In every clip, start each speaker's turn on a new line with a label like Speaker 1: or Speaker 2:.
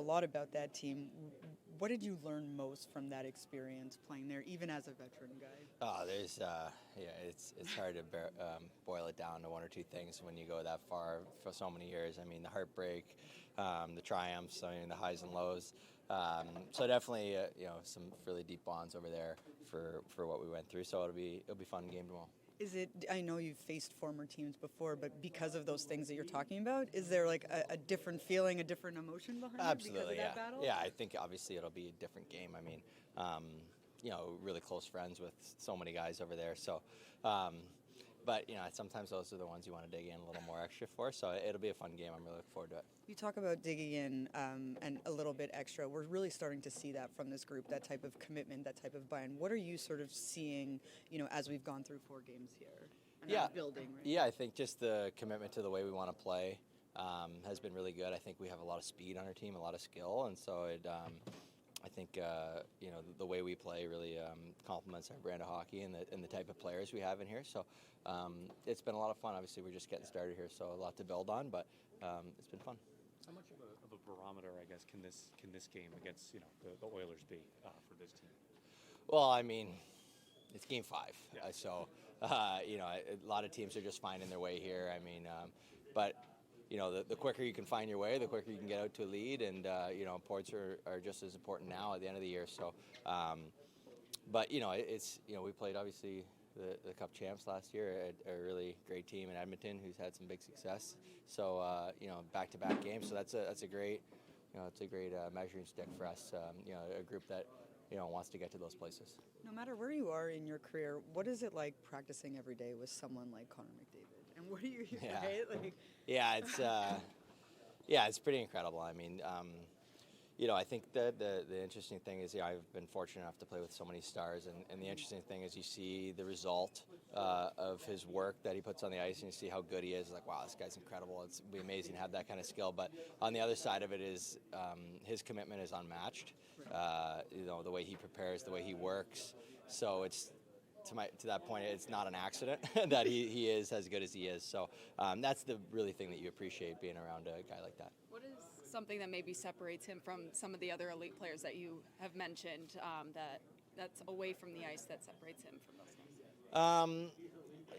Speaker 1: lot about that team. What did you learn most from that experience playing there, even as a veteran guy?
Speaker 2: It's hard to boil it down to one or two things when you go that far for so many years. I mean, the heartbreak, the triumphs, I mean, the highs and lows. So definitely, some really deep bonds over there for what we went through. So it'll be a fun game tomorrow.
Speaker 1: Is it? I know you've faced former teams before, but because of those things that you're talking about, is there like a different feeling, a different emotion behind it because of
Speaker 2: Absolutely,
Speaker 1: that
Speaker 2: yeah.
Speaker 1: battle?
Speaker 2: Yeah, I think obviously it'll be a different game. I mean, really close friends with so many guys over there. So, but sometimes those are the ones you want to dig in a little more extra for. So it'll be a fun game. I'm really looking forward to it.
Speaker 1: You talk about digging in and a little bit extra. We're really starting to see that from this group, that type of commitment, that type of buy-in. What are you sort of seeing, as we've gone through 4 games here? And
Speaker 2: Yeah,
Speaker 1: building. Right?
Speaker 2: yeah. I think just the commitment to the way we want to play has been really good. I think we have a lot of speed on our team, a lot of skill, and so I think the way we play really complements our brand of hockey and the type of players we have in here. So it's been a lot of fun. Obviously, we're just getting started here, so a lot to build on, but it's been fun.
Speaker 3: How much of a barometer, I guess, can this game against the Oilers be for this team?
Speaker 2: Well, I mean, it's game 5,
Speaker 3: Yeah.
Speaker 2: so a lot of teams are just finding their way here. I mean, but the quicker you can find your way, the quicker you can get out to a lead, and points are just as important now at the end of the year. So, but it's we played obviously the Cup champs last year, a really great team in Edmonton who's had some big success. So back-to-back games. So that's a great measuring stick for us. A group that wants to get to those places.
Speaker 1: No matter where you are in your career, what is it like practicing every day with someone like Connor McDavid? And what are you right? Like,
Speaker 2: it's pretty incredible. I mean, I think that the interesting thing is, I've been fortunate enough to play with so many stars, and the interesting thing is you see the result of his work that he puts on the ice, and you see how good he is. Like, wow, this guy's incredible. It's be amazing to have that kind of skill. But on the other side of it is his commitment is unmatched. The way he prepares, the way he works. So it's to that point, it's not an accident that he is as good as he is. So that's the really thing that you appreciate being around a guy like that.
Speaker 4: What is something that maybe separates him from some of the other elite players that you have mentioned that's away from the ice that separates him from those guys?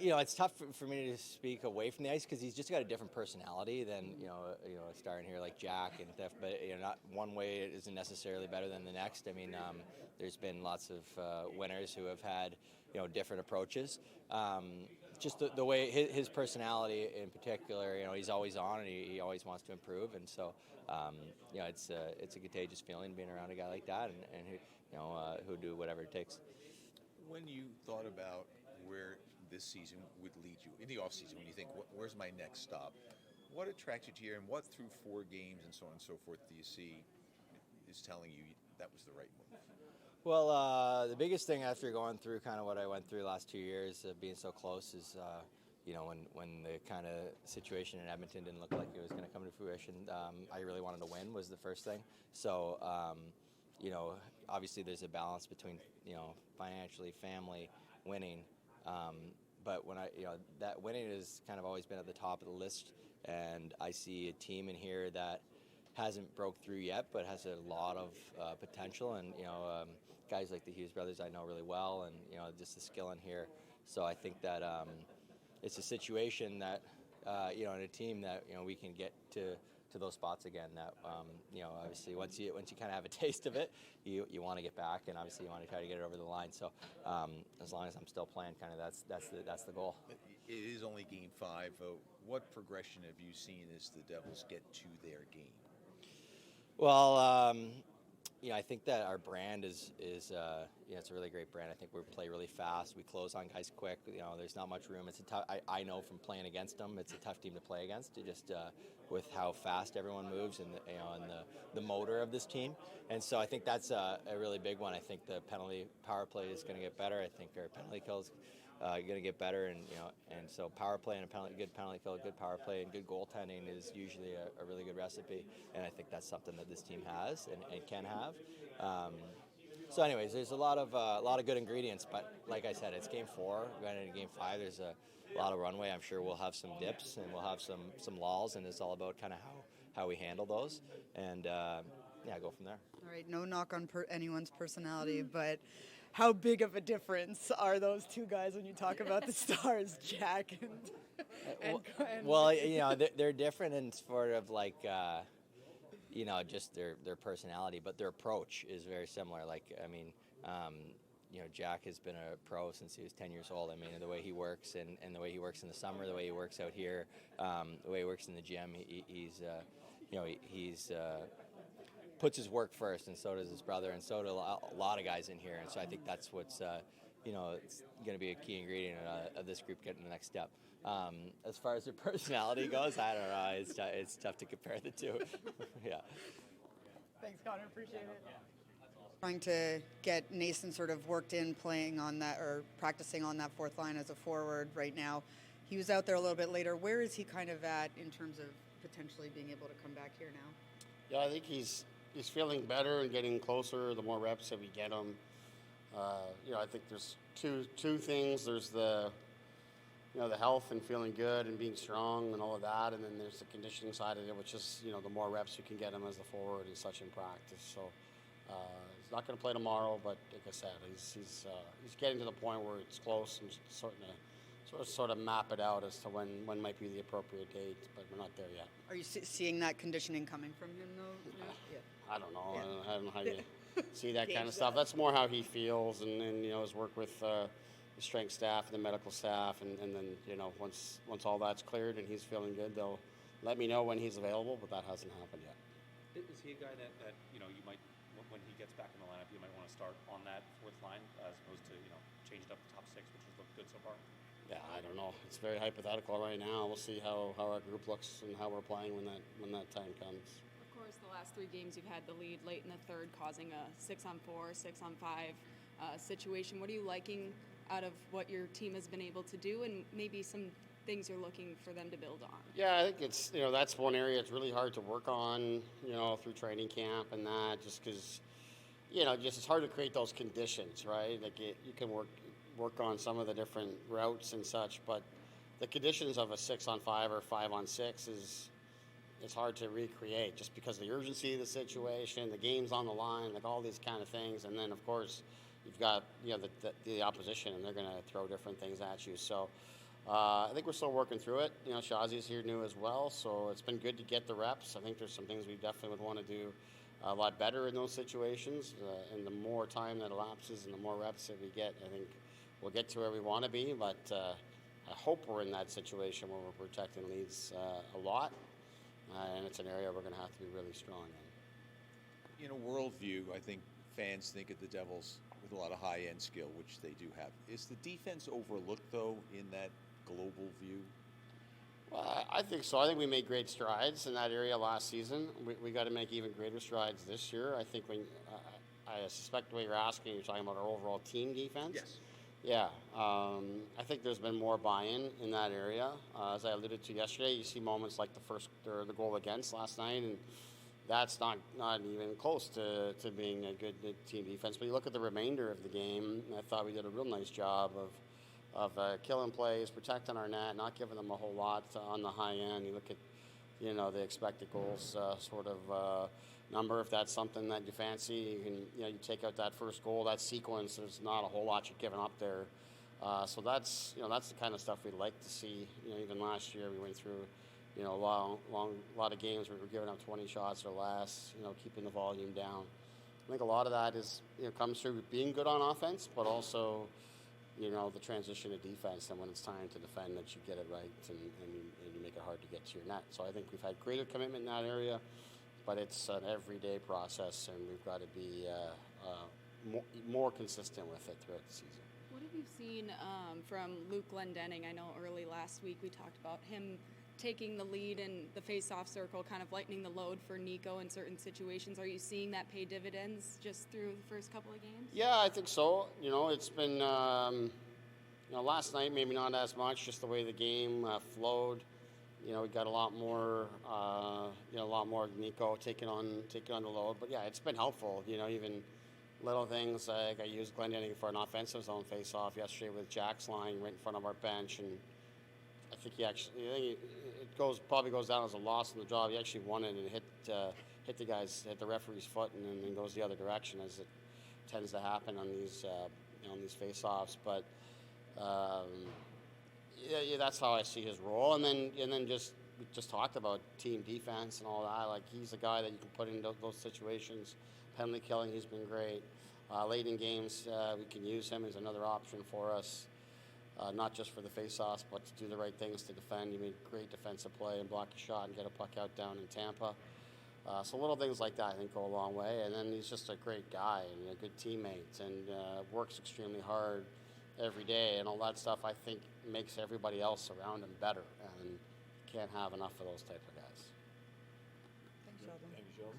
Speaker 2: It's tough for me to speak away from the ice because he's just got a different personality than a star in here like Jack and stuff. But not one way isn't necessarily better than the next. I mean, there's been lots of winners who have had different approaches. Just the way his personality in particular, he's always on and he always wants to improve, and so it's a contagious feeling being around a guy like that and who do whatever it takes.
Speaker 5: When you thought about where this season would lead you in the off season, when you think, where's my next stop, what attracted you here, and what through 4 games and so on and so forth do you see is telling you that was the right move?
Speaker 2: Well, the biggest thing after going through kind of what I went through the last 2 years of being so close is, when the kind of situation in Edmonton didn't look like it was going to come to fruition, I really wanted to win was the first thing. So, obviously there's a balance between, financially, family, winning. But when that winning has kind of always been at the top of the list, and I see a team in here that hasn't broke through yet, but has a lot of potential, and guys like the Hughes brothers I know really well, and just the skill in here. So I think that it's a situation that in a team that we can get to those spots again. That obviously once you kind of have a taste of it, you want to get back, and obviously you want to try to get it over the line. So as long as I'm still playing, kind of that's the goal.
Speaker 5: It is only game 5. What progression have you seen as the Devils get to their game?
Speaker 2: Well, I think that our brand is it's a really great brand. I think we play really fast. We close on guys quick. There's not much room. It's a tough. I know from playing against them, it's a tough team to play against. Just with how fast everyone moves and the motor of this team. And so I think that's a really big one. I think the penalty power play is going to get better. I think our penalty kills going to get better, and so power play and a good penalty kill, good power play, and good goaltending is usually a really good recipe, and I think that's something that this team has and can have. So, anyways, there's a lot of good ingredients, but like I said, it's game 4. We're going into game 5. There's a lot of runway. I'm sure we'll have some dips and we'll have some lulls, and it's all about kind of how we handle those. And go from there.
Speaker 1: All right, no knock on anyone's personality, but how big of a difference are those two guys when you talk about the stars, Jack and
Speaker 2: Well, they're different in sort of like, just their personality, but their approach is very similar. Like, I mean, Jack has been a pro since he was 10 years old. I mean, the way he works and the way he works in the summer, the way he works out here, the way he works in the gym, he's puts his work first, and so does his brother, and so do a lot of guys in here. And so I think that's what's it's going to be a key ingredient of this group getting the next step. As far as their personality goes, I don't know. It's tough to compare the two. Yeah.
Speaker 1: Thanks, Connor. Appreciate it. Trying to get Nason sort of worked in playing on that or practicing on that fourth line as a forward right now. He was out there a little bit later. Where is he kind of at in terms of potentially being able to come back here now?
Speaker 6: Yeah, I think he's feeling better and getting closer the more reps that we get him. I think there's two things. There's the health and feeling good and being strong and all of that, and then there's the conditioning side of it, which is the more reps you can get him as the forward and such in practice. So he's not going to play tomorrow, but like I said, he's getting to the point where it's close and sort of map it out as to when might be the appropriate date, but we're not there yet.
Speaker 1: Are you seeing that conditioning coming from him though? Yeah.
Speaker 6: I don't know.
Speaker 1: Yeah.
Speaker 6: I don't know how you see that kind of stuff. That's more how he feels, and his work with the strength staff and the medical staff, and then once all that's cleared and he's feeling good, they'll let me know when he's available, but that hasn't happened yet.
Speaker 3: Is he a guy that you might, when he gets back in the lineup, you might want to start on that fourth line as opposed to change it up to top six, which has looked good so far?
Speaker 6: Yeah, I don't know. It's very hypothetical right now. We'll see how our group looks and how we're playing when that time comes.
Speaker 4: Of course, the last 3 games you've had the lead late in the third, causing a 6-on-4, 6-on-5 situation. What are you liking out of what your team has been able to do, and maybe some things you're looking for them to build on?
Speaker 6: Yeah, I think it's that's one area it's really hard to work on through training camp and that, just because just it's hard to create those conditions, right? Like you can work on some of the different routes and such, but the conditions of a 6-on-5 or 5-on-6 it's hard to recreate just because of the urgency of the situation, the game's on the line, like all these kind of things, and then of course you've got the opposition, and they're going to throw different things at you. So I think we're still working through it. Shazi's here new as well, so it's been good to get the reps. I think there's some things we definitely would want to do a lot better in those situations, and the more time that elapses and the more reps that we get, I think we'll get to where we want to be. But I hope we're in that situation where we're protecting leads a lot, and it's an area we're going to have to be really strong in.
Speaker 5: In a worldview, I think fans think of the Devils with a lot of high-end skill, which they do have. Is the defense overlooked, though, in that global view?
Speaker 6: Well, I think so. I think we made great strides in that area last season. We got to make even greater strides this year. I think I suspect the way you're asking, you're talking about our overall team defense.
Speaker 5: Yes.
Speaker 6: Yeah, I think there's been more buy-in in that area. As I alluded to yesterday, you see moments like the goal against last night, and that's not even close to being a good team defense. But you look at the remainder of the game, I thought we did a real nice job of killing plays, protecting our net, not giving them a whole lot on the high end. You look at the expected goals number. If that's something that you fancy, you take out that first goal, that sequence. There's not a whole lot you're giving up there. So that's the kind of stuff we'd like to see. Even last year we went through a lot of games where we were giving up 20 shots or less. Keeping the volume down. I think a lot of that is comes through being good on offense, but also the transition to defense, and when it's time to defend, that you get it right and you make it hard to get to your net. So I think we've had greater commitment in that area, but it's an everyday process, and we've got to be more consistent with it throughout the season.
Speaker 4: What have you seen from Luke Glendening? I know early last week we talked about him taking the lead in the face-off circle, kind of lightening the load for Nico in certain situations. Are you seeing that pay dividends just through the first couple of games?
Speaker 6: Yeah, I think so. It's been, last night maybe not as much, just the way the game flowed. We got a lot more Nico taking on the load. But yeah, it's been helpful. Even little things like I used Glendening for an offensive zone face-off yesterday with Jack's line right in front of our bench, and I think it probably goes down as a loss in the job. He actually won it and hit the referee's foot, and then goes the other direction, as it tends to happen on these on these face-offs. But yeah, that's how I see his role. And then we just talked about team defense and all that. Like, he's a guy that you can put in those situations. Penalty killing, he's been great. Late in games, we can use him as another option for us, not just for the face-offs, but to do the right things to defend. He made great defensive play and block a shot and get a puck out down in Tampa. So little things like that, I think, go a long way. And then he's just a great guy and a good teammate, and works extremely hard every day, and all that stuff, I think, makes everybody else around him better. And you can't have enough of those type of guys.
Speaker 1: Thanks, Sheldon.
Speaker 5: Thank you, Sheldon.